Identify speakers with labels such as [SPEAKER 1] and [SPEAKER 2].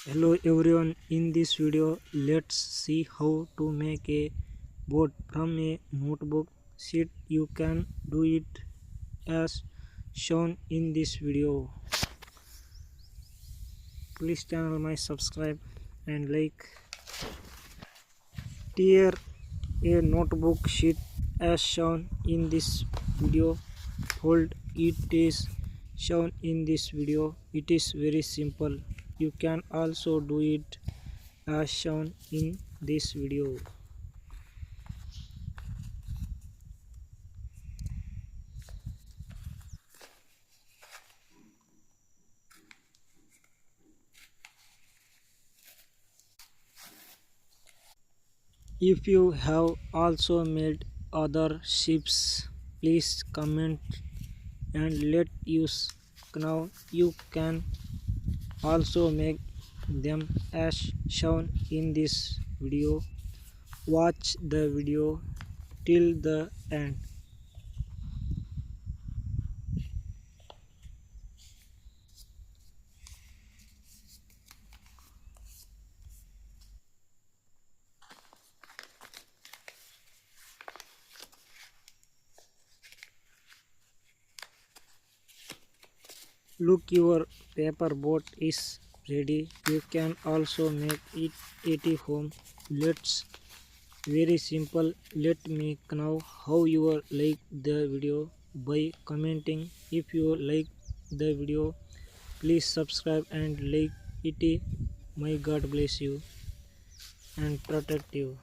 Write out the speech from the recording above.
[SPEAKER 1] Hello everyone, in this video let's see how to make a board from a notebook sheet. You can do it as shown in this video. Please channel my subscribe and like. Tear a notebook sheet as shown in this video. Fold it is shown in this video. It is very simple. You can also do it as shown in this video. If you have also made other shapes, please comment and let us know. You can also make them as shown in this video. Watch the video till the end. Look, your paper boat is ready. You can also make it at home. Let's very simple. Let me know how you like the video by commenting. If you like the video, please subscribe and like it. May God bless you and protect you.